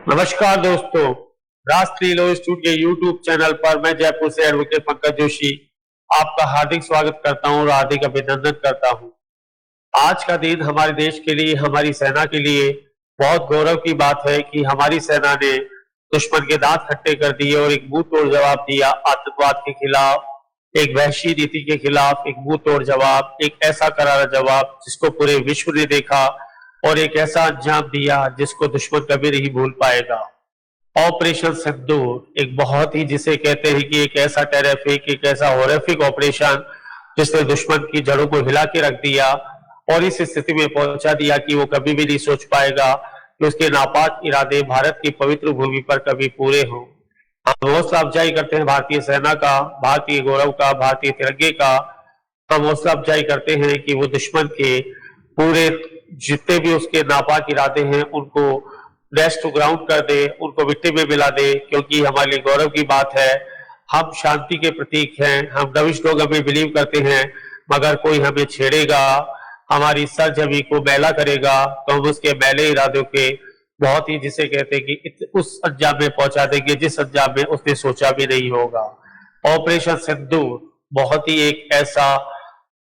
नमस्कार दोस्तों। राष्ट्रीय लॉ इंस्टीट्यूट के यूट्यूब चैनल पर मैं जयपुर से एडवोकेट पंकज जोशी आपका हार्दिक स्वागत करता हूं और हार्दिक अभिनंदन करता हूं। आज का दिन हमारे देश के लिए, हमारी सेना के लिए बहुत गौरव की बात है कि हमारी सेना ने दुश्मन के दांत खट्टे कर दिए और एक मुंह तोड़ जवाब दिया। आतंकवाद के खिलाफ, एक वहशी नीति के खिलाफ एक मुंह तोड़ जवाब, एक ऐसा करारा जवाब जिसको पूरे विश्व ने देखा और एक ऐसा अंजाम दिया जिसको दुश्मन कभी नहीं भूल पाएगा। ऑपरेशन सिंदूर एक बहुत ही, जिसे कहते हैं कि एक ऐसा टेरिफिक, एक ऐसा हॉरिफिक ऑपरेशन जिसने दुश्मन की जड़ों को हिला के रख दिया और इस स्थिति में पहुंचा दिया कि वो कभी भी नहीं सोच पाएगा कि उसके नापाक इरादे भारत की पवित्र भूमि पर कभी पूरे हों। हम हौसला अफजाई करते हैं भारतीय सेना का, भारतीय गौरव का, भारतीय तिरंगे का। हम हौसला अफजाई करते हैं कि वो दुश्मन के पूरे जितने भी उसके नापाक इरादे हैं उनको डैश टू ग्राउंड कर दे, उनको मिट्टी में मिला दे, क्योंकि हमारे लिए गौरव की बात है। हम शांति के प्रतीक हैं, हम रविश लोग हमें बिलीव करते हैं, मगर कोई हमें छेड़ेगा, हमारी सरजमी को मैला करेगा तो हम उसके मैले इरादों के बहुत ही, जिसे कहते हैं कि उस अंजाम में पहुंचा देंगे जिस अंजाम में उसने सोचा भी नहीं होगा। ऑपरेशन सिंदूर बहुत ही एक ऐसा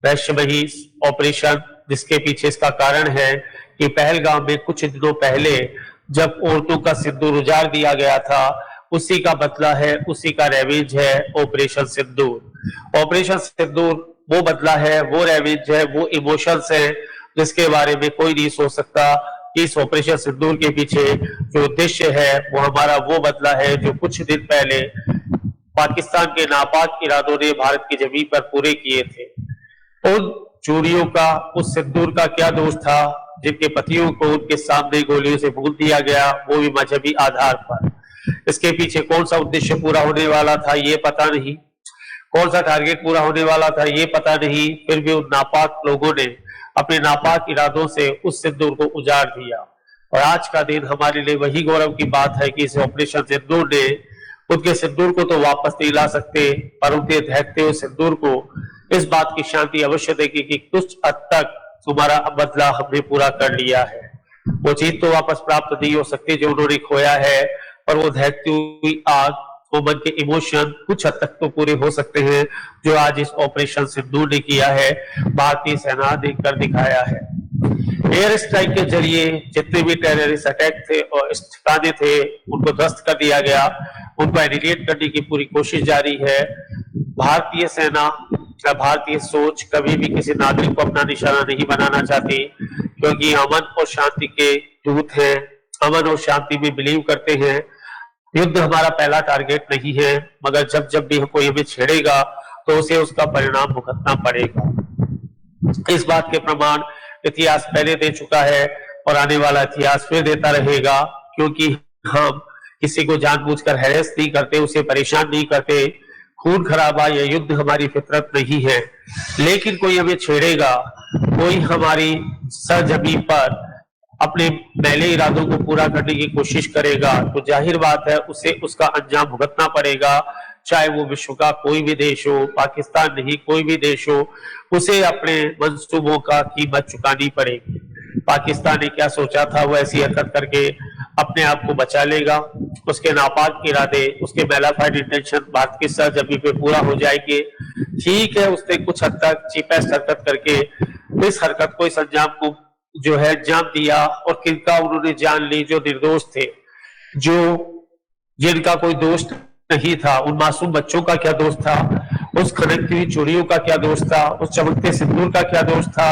रहस्यमयी ऑपरेशन जिसके पीछे इसका कारण है कि पहलगाम में कुछ दिनों पहले जब औरतों का सिंदूर उजाड़ दिया गया था, उसी का बदला है, उसी का रेवेंज है ऑपरेशन सिंदूर। ऑपरेशन सिंदूर वो बदला है, वो रेवेंज है, वो इमोशंस है जिसके बारे में कोई नहीं सोच सकता कि इस ऑपरेशन सिंदूर के पीछे जो उद्देश्य है वो हमारा वो बदला है जो कुछ दिन पहले पाकिस्तान के नापाक इरादों ने भारत की जमीन पर पूरे किए थे। उन चोरियों का, उस सिंदूर का क्या दोष था जिनके पतियों को उनके सामने गोलियों से भून दिया गया, वो भी मजहबी आधार पर। इसके पीछे कौन सा उद्देश्य पूरा होने वाला था ये पता नहीं, कौन सा टारगेट पूरा होने वाला था ये पता नहीं, फिर भी उन नापाक लोगों ने अपने नापाक इरादों से उस सिंदूर को उजाड़ दिया। और आज का दिन हमारे लिए वही गौरव की बात है कि इस ऑपरेशन सिंदूर ने उनके सिंदूर को तो वापस नहीं ला सकते, पर उनके दहकते हुए सिंदूर को इस बात की शांति अवश्य देगी कि कुछ हद तक तुम्हारा बदला हमने पूरा कर लिया है। वो चीज तो वापस प्राप्त नहीं हो सकती जो उन्होंने खोया है, पर वो दहकती हुई आग, वो मन के इमोशन कुछ हद तक तो पूरे हो सकते हैं जो आज इस ऑपरेशन सिंदूर ने किया है, भारतीय सेना ने कर दिखाया है। एयर स्ट्राइक के जरिए जितने भी टेररिस्ट अटैक थे और ठिकाने थे उनको ध्वस्त कर दिया गया, उनको एनिहिलेट करने की पूरी कोशिश जारी है। भारतीय सेना, भारतीय सोच कभी भी किसी नागरिक को अपना निशाना नहीं बनाना चाहती, क्योंकि अमन और शांति के दूत हैं, अमन और शांति में बिलीव करते हैं। युद्ध हमारा पहला टारगेट नहीं है, मगर जब जब भी कोई हमें छेड़ेगा तो उसे उसका परिणाम भुगतना पड़ेगा। इस बात के प्रमाण इतिहास पहले दे चुका है और आने वाला इतिहास फिर देता रहेगा, क्योंकि हम किसी को जानबूझकर हैरेस नहीं करते, उसे परेशान नहीं करते। खून खराबा या युद्ध हमारी फितरत नहीं है, लेकिन कोई हमें छेड़ेगा, कोई हमारी सरजमी पर अपने मैले इरादों को पूरा करने की कोशिश करेगा, तो जाहिर बात है उसे उसका अंजाम भुगतना पड़ेगा। चाहे वो विश्व का कोई भी देश हो, पाकिस्तान नहीं कोई भी देश हो, उसे अपने मंसूबों का कीमत चुकानी पड़ेगी। पाकिस्तान ने क्या सोचा था, वो ऐसी हरकत करके अपने आप को बचा लेगा, उसके नापाक इरादे, उसके मैलाफाइड इंटेंशन भारत की सरजमी पे पूरा हो जाएंगे। ठीक है, उसने कुछ हद तक चीपेस्ट हरकत करके इस हरकत को, इस अंजाम को जो है अंजाम दिया, और किनका उन्होंने जान ली जो निर्दोष थे, जो जिनका कोई दोष नहीं था। उन मासूम बच्चों का क्या दोष था, उस खनकती हुई चोरियों का क्या दोष था, उस चमकते सिंदूर का क्या दोष था,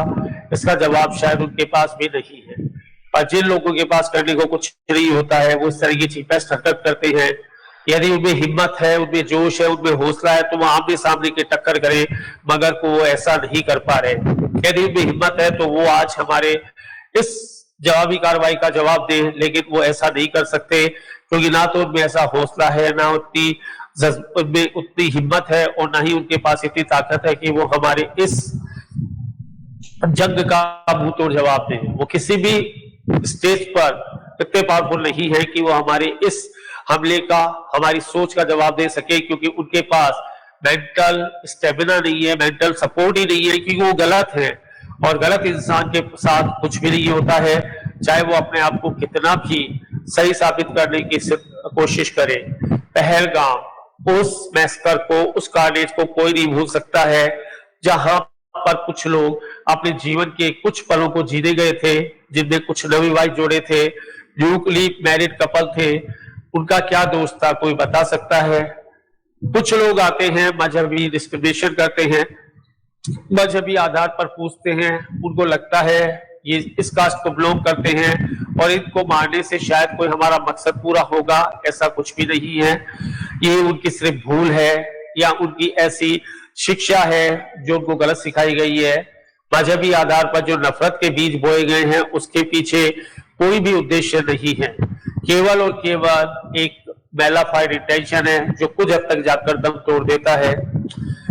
इसका जवाब शायद उनके पास भी नहीं है। और जिन लोगों के पास करने को कुछ नहीं होता है वो इस तरह की चीपेस्ट हरकत करते हैं। यदि उनमें हिम्मत है, उनमें जोश है, उनमें हौसला है तो वो आमने सामने के टक्कर करें, मगर को वो ऐसा नहीं कर पा रहे। यदि उनमें हिम्मत है तो वो आज हमारे इस जवाबी कार्रवाई का जवाब दें, लेकिन वो ऐसा नहीं कर सकते, क्योंकि ना तो उनमें ऐसा हौसला है, ना उनमें उतनी हिम्मत है, और ना ही उनके पास इतनी ताकत है कि वो हमारे इस जंग का मुंह तोड़ जवाब दें। वो किसी भी स्टेज पर इतने पावरफुल नहीं है कि वो हमारे इस हमले का, हमारी सोच का जवाब दे सके, क्योंकि उनके पास मेंटल स्टेमिना नहीं है, मेंटल सपोर्ट ही नहीं है, क्योंकि वो गलत है और गलत इंसान के साथ कुछ भी नहीं होता है, चाहे वो अपने आप को कितना भी सही साबित करने की कोशिश करे। पहलगाम, उस मैसकर को, उस कार्नेज को कोई नहीं भूल सकता है, जहां पर कुछ लोग अपने जीवन के कुछ पलों को जीने गए थे, जिनमें कुछ नवविवाहित जोड़े थे, न्यूक्ली मैरिड कपल थे। उनका क्या दोष था, कोई बता सकता है? कुछ लोग आते हैं, मजहबी डिस्क्रिमिनेशन करते हैं, मजहबी आधार पर पूछते हैं, उनको लगता है ये इस कास्ट को बिलोंग करते हैं और इनको मारने से शायद कोई हमारा मकसद पूरा होगा। ऐसा कुछ भी नहीं है, ये उनकी सिर्फ भूल है या उनकी ऐसी शिक्षा है जो उनको गलत सिखाई गई है। मजहबी आधार पर जो नफरत के बीज बोए गए हैं, उसके पीछे कोई भी उद्देश्य नहीं है, केवल और केवल एक मैलाफाइड इंटेंशन है जो कुछ हद तक जाकर दम तोड़ देता है।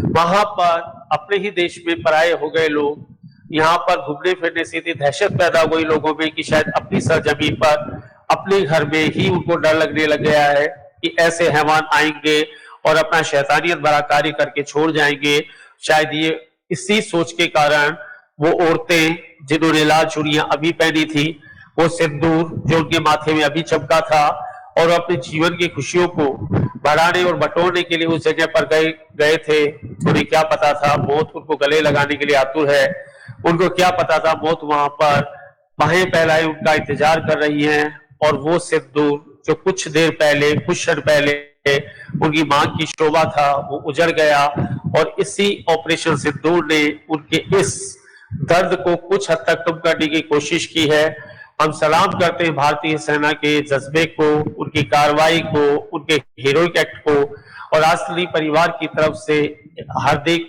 वहां पर अपने ही देश में पराये हो गए लोग, यहाँ पर घूमने फिरने से इतनी दहशत पैदा हो गई लोगों में कि शायद अपनी सरजमीन पर, अपने घर में ही उनको डर लगने लग गया है कि ऐसे हैवान आएंगे और अपना शैतानियत भरा कार्य करके छोड़ जाएंगे। शायद ये इसी सोच के कारण वो औरतें जिन्होंने लाल चूड़ियां अभी पहनी थी, वो सिंदूर जो उनके माथे में अभी चमका था, और अपने जीवन की खुशियों को बढ़ाने और बटोरने के लिए उस जगह पर गए थे। उन्हें क्या पता था मौत उनको गले लगाने के लिए आतुर है। उनको क्या पता था मौत वहां पर बाहें फैलाए उनका इंतजार कर रही है, और वो सिंदूर जो कुछ देर पहले, कुछ क्षण पहले उनकी मांग की शोभा था, वो उजड़ गया। और इसी ऑपरेशन सिंदूर ने उनके इस दर्द को कुछ हद तक कम करने की कोशिश की है। हम सलाम करते हैं भारतीय सेना के जज्बे को, उनकी कार्रवाई को, उनके हीरोइक एक्ट को, और राष्ट्रीय परिवार की तरफ से हार्दिक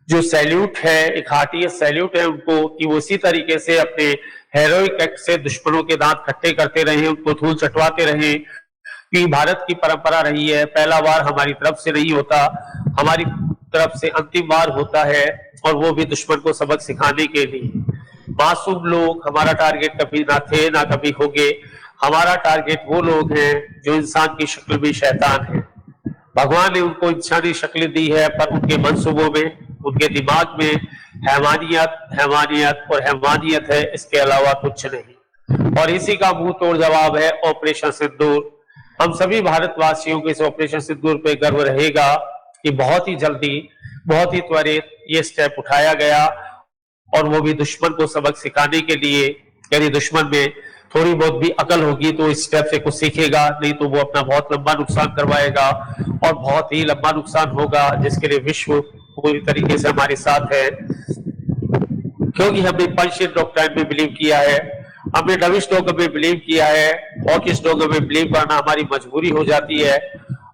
जो सैल्यूट है, एक हार्टी सैल्यूट है उनको, कि वो इसी तरीके से अपने हीरोइक एक्ट से दुश्मनों के दांत खट्टे करते रहे, उनको धूल चटवाते रहे। कि भारत की परंपरा रही है, पहला वार हमारी तरफ से नहीं होता, हमारी तरफ से अंतिम वार होता है, और वो भी दुश्मन को सबक सिखाने के लिए। मासूम लोग हमारा टारगेट कभी ना थे, ना कभी होंगे। हमारा टारगेट वो लोग हैं जो इंसान की शक्ल में शैतान है। भगवान ने उनको इंसानी शक्ल दी है, पर उनके मंसूबों में, उनके दिमाग में हैवानियत, हैवानियत और हैवानियत है, इसके अलावा कुछ नहीं। और इसी का मुंह तोड़ जवाब है ऑपरेशन सिंदूर। हम सभी भारतवासियों को इस ऑपरेशन सिंदूर पे गर्व रहेगा कि बहुत ही जल्दी, बहुत ही त्वरित ये स्टेप उठाया गया, और वो भी दुश्मन को सबक सिखाने के लिए। यदि दुश्मन में थोड़ी बहुत भी अकल होगी तो इस स्टेप से कुछ सीखेगा, नहीं तो वो अपना बहुत लंबा नुकसान करवाएगा, और बहुत ही लंबा नुकसान होगा, जिसके लिए विश्व पूरी तरीके से हमारे साथ है। क्योंकि हमने पंचशील डॉक्ट्राइन में बिलीव किया है, हमने डविश डॉगम में बिलीव किया है, हॉकिश डॉगम में बिलीव करना हमारी मजबूरी हो जाती है,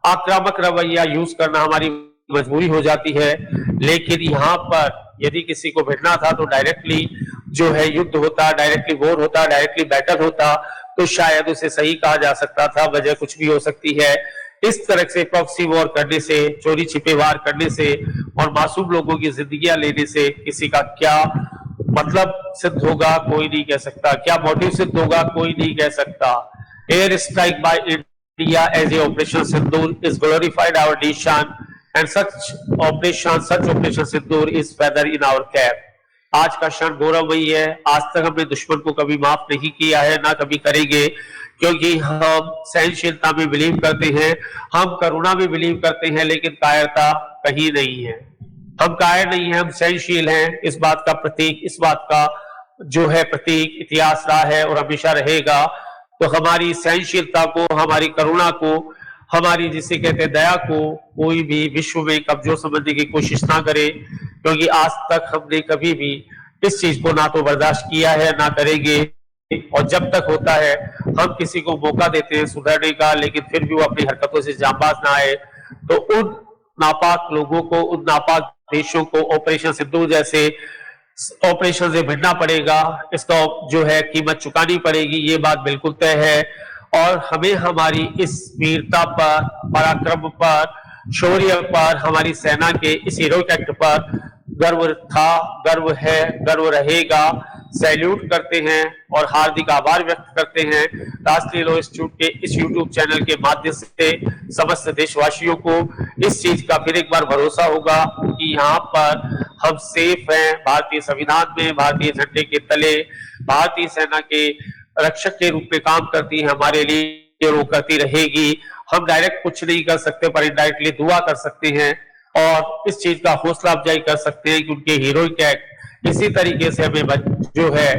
आक्रामक रवैया यूज करना हमारी मजबूरी हो जाती है। लेकिन यहाँ पर यदि किसी को भिड़ना था तो डायरेक्टली जो है युद्ध होता, डायरेक्टली वॉर होता, डायरेक्टली बैटल होता, तो शायद उसे सही कहा जा सकता था। वजह कुछ भी हो सकती है। इस तरह से प्रॉक्सी वॉर करने से, चोरी छिपे वार करने से और मासूम लोगों की जिंदगियां लेने से किसी का क्या मतलब सिद्ध होगा, कोई नहीं कह सकता। क्या मोटिव सिद्ध होगा, कोई नहीं कह सकता। Air strike by India as a operation Sindoor is glorified our nation, and such operation Sindoor is feather in our cap। आज का क्षण गौरवमयी है। आज तक हमने दुश्मन को कभी माफ नहीं किया है, ना कभी करेंगे, क्योंकि हम सहनशीलता में बिलीव करते हैं, हम करुणा में बिलीव करते हैं, लेकिन कायरता कहीं नहीं है। हम कायर नहीं है, हम सहनशील हैं। इस बात का प्रतीक, इस बात का जो है प्रतीक इतिहास रहा है और हमेशा रहेगा। तो हमारी सहनशीलता को, हमारी करुणा को, हमारी जिसे कहते हैं दया को कोई भी विश्व में कमजोर समझने की कोशिश ना करे, क्योंकि आज तक हमने कभी भी इस चीज को ना तो बर्दाश्त किया है, ना करेंगे। और जब तक होता है हम किसी को मौका देते हैं सुधरने का, लेकिन फिर भी वो अपनी हरकतों से जांबाज ना आए, तो उन नापाक लोगों को, उन नापाक देशों को ऑपरेशन सिंदूर जैसे ऑपरेशन से भिड़ना पड़ेगा। इसका जो है कीमत चुकानी पड़ेगी, ये बात बिल्कुल तय है। और हमें हमारी इस वीरता पर, पराक्रम पर, शौर्य पर, हमारी सेना के इस हीरोइक एक्ट पर गर्व था, गर्व है, गर्व रहेगा। सैल्यूट करते हैं और हार्दिक आभार व्यक्त करते हैं राष्ट्रीय लॉ इंस्टीट्यूट के इस यूट्यूब चैनल के माध्यम से। समस्त देशवासियों को इस चीज का फिर एक बार भरोसा होगा कि यहाँ पर हम सेफ हैं, भारतीय संविधान में, भारतीय झंडे के तले, भारतीय सेना के रक्षक के रूप में काम करती है हमारे लिए, वो करती रहेगी। हम डायरेक्ट कुछ नहीं कर सकते, पर इनडायरेक्टली दुआ कर सकते हैं और इस चीज का हौसला अफजाई कर सकते हैं कि उनके हीरोइक एक्ट इसी तरीके से हमें जो है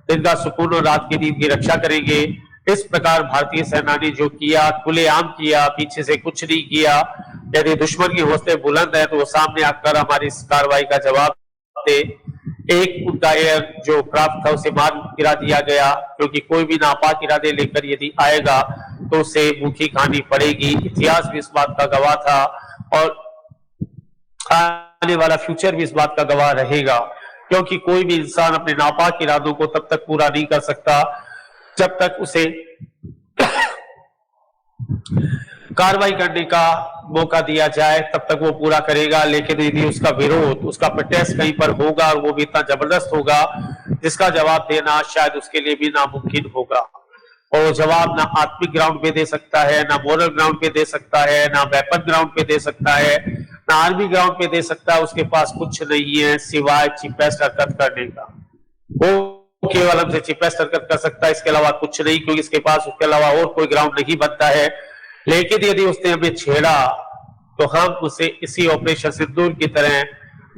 दिन का सुकून और रात की नींद की रक्षा करेंगे। इस प्रकार भारतीय सेना ने जो किया, खुलेआम किया, पीछे से कुछ नहीं किया। यदि दुश्मन के हौसले बुलंद है तो वो सामने आकर हमारी इस कार्रवाई का जवाब दे। एक उनका एयर जो क्राफ्ट था उसे मार गिरा दिया गया, क्योंकि कोई भी नापाक इरादे लेकर यदि आएगा तो उसे मुखी खानी पड़ेगी। इतिहास भी इस बात का गवाह था और आने वाला फ्यूचर भी इस बात का गवाह रहेगा, क्योंकि कोई भी इंसान अपने नापाक इरादों को तब तक पूरा नहीं कर सकता जब तक उसे कार्रवाई करने का मौका दिया जाए, तब तक वो पूरा करेगा। लेकिन यदि उसका विरोध, उसका प्रोटेस्ट कहीं पर होगा और वो भी इतना जबरदस्त होगा जिसका जवाब देना शायद उसके लिए भी नामुमकिन होगा। और जवाब ना आत्मिक ग्राउंड पे दे सकता है, ना मोरल ग्राउंड पे दे सकता है, ना वेपन ग्राउंड पे दे सकता है, ना आर्मी ग्राउंड पे दे सकता है। उसके पास कुछ नहीं है सिवाय चीपेस्ट हरकत करने का। वो केवल हमसे चीपेस्ट हरकत कर सकता है, इसके अलावा कुछ नहीं, क्योंकि इसके पास उसके अलावा और कोई ग्राउंड नहीं बनता है। लेकिन यदि उसने हमें छेड़ा तो हम उसे इसी ऑपरेशन सिंदूर की तरह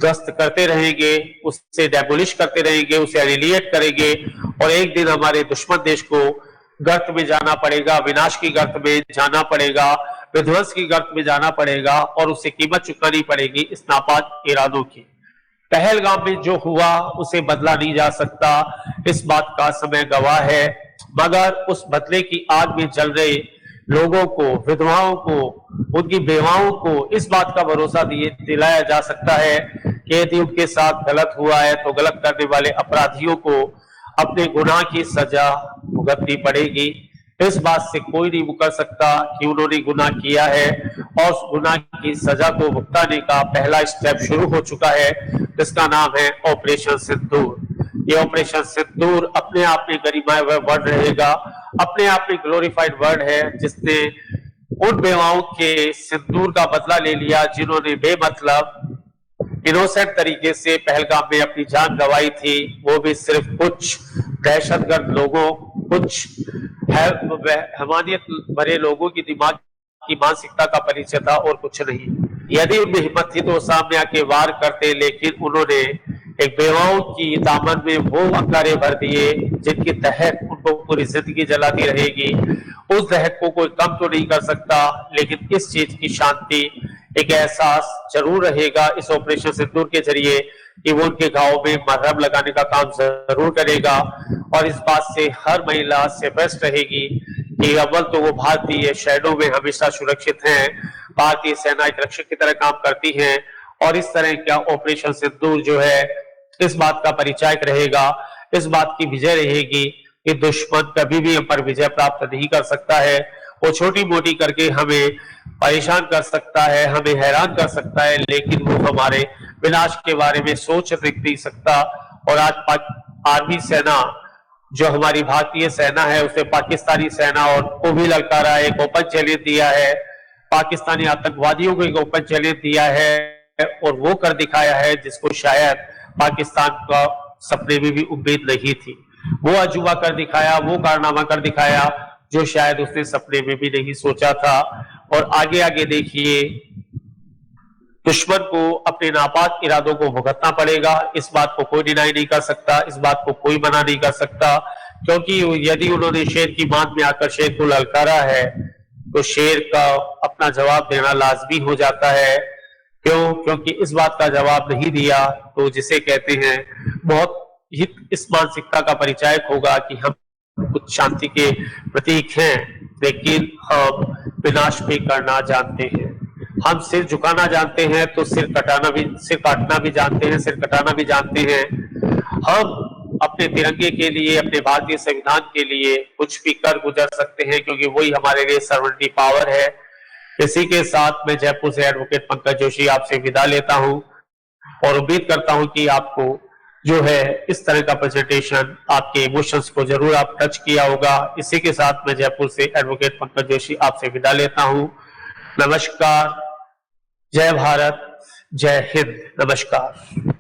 गश्त करते रहेंगे, उससे डेमोलिश करते रहेंगे, उसे एनिहिलेट करेंगे और एक दिन हमारे दुश्मन देश को गर्त में जाना पड़ेगा, विनाश की गर्त में जाना पड़ेगा, विध्वंस की गर्त में जाना पड़ेगा और उससे कीमत चुकानी पड़ेगी इस नापाक इरादों की। पहलगाम में जो हुआ उसे बदला नहीं जा सकता, इस बात का समय गवाह है। मगर उस बदले की आग में जल रहे लोगों को, विधवाओं को, उनकी बेवाओं को इस बात का भरोसा दिलाया जा सकता है कि यदि उनके साथ गलत हुआ है तो गलत करने वाले अपराधियों को अपने गुनाह की सजा भुगतनी पड़ेगी। इस बात से कोई नहीं मुकर सकता कि उन्होंने गुनाह किया है और उस गुनाह की सजा को भुगताने का पहला स्टेप शुरू हो चुका है, जिसका नाम है ऑपरेशन सिंदूर। ये ऑपरेशन सिंदूर अपने आप में गरिमामय वर्ड रहेगा, अपने आप में ग्लोरीफाइड वर्ड है, जिसने उन बेवाओं के सिंदूर का बदला ले लिया जिन्होंने बेमतलब इनोसेंट तरीके से पहलगाम में अपनी जान गंवाई थी। वो भी सिर्फ कुछ दहशतगर्द लोगों, कुछ हमानियत भरे लोगों की दिमाग की मानसिकता का परिचय था और कुछ नहीं। यदि उनमें हिम्मत थी तो वो सामने आके वार करते, लेकिन उन्होंने एक बेवाओं की दामन में वो अंगारे भर दिए जिनकी दहक उनको पूरी जिंदगी जलाती रहेगी। उस दहक को कोई कम तो नहीं कर सकता, लेकिन इस चीज की शांति, एक एहसास जरूर रहेगा इस ऑपरेशन सिंदूर के जरिए कि वो उनके गांव में मरहम लगाने का काम जरूर करेगा। और इस बात से हर महिला से बेस्ट रहेगी कि अव्वल तो वो भारतीय शहरों में हमेशा सुरक्षित हैं, भारतीय सेना एक रक्षक की तरह काम करती है और इस तरह का ऑपरेशन सिंदूर जो है इस बात का परिचायक रहेगा, इस बात की विजय रहेगी कि दुश्मन कभी भी हम पर विजय प्राप्त नहीं कर सकता है। वो छोटी मोटी करके हमें परेशान कर सकता है, हमें हैरान कर सकता है, लेकिन वो हमारे विनाश के बारे में सोच नहीं सकता। और आज आर्मी सेना जो हमारी भारतीय सेना है उसे पाकिस्तानी सेना और को भी ललकारा है, एक ओपन चैलेंज दिया है, पाकिस्तानी आतंकवादियों को एक ओपन चैलेंज दिया है और वो कर दिखाया है जिसको शायद पाकिस्तान का सपने में भी उम्मीद नहीं थी। वो अजूबा कर दिखाया, वो कारनामा कर दिखाया जो शायद उसने सपने में भी नहीं सोचा था। और आगे आगे देखिए, दुश्मन को अपने नापाक इरादों को भुगतना पड़ेगा, इस बात को कोई डिनाई नहीं कर सकता, इस बात को कोई मना नहीं कर सकता, क्योंकि यदि उन्होंने शेर की मान में आकर शेर को ललकारा है तो शेर का अपना जवाब देना लाजमी हो जाता है। क्यों? क्योंकि इस बात का जवाब नहीं दिया तो जिसे कहते हैं बहुत ही इस मानसिकता का परिचायक होगा कि हम कुछ शांति के प्रतीक हैं, लेकिन हम विनाश भी करना जानते हैं। हम सिर झुकाना जानते हैं तो सिर काटना भी जानते हैं, सिर कटाना भी जानते हैं। हम अपने तिरंगे के लिए, अपने भारतीय संविधान के लिए कुछ भी कर गुजर सकते हैं, क्योंकि वही हमारे लिए सर्वोपरि पावर है। इसी के साथ मैं जयपुर से एडवोकेट पंकज जोशी आपसे विदा लेता हूं और उम्मीद करता हूं कि आपको जो है इस तरह का प्रेजेंटेशन आपके इमोशंस को जरूर आप टच किया होगा। इसी के साथ मैं जयपुर से एडवोकेट पंकज जोशी आपसे विदा लेता हूं। नमस्कार, जय भारत, जय हिंद, नमस्कार।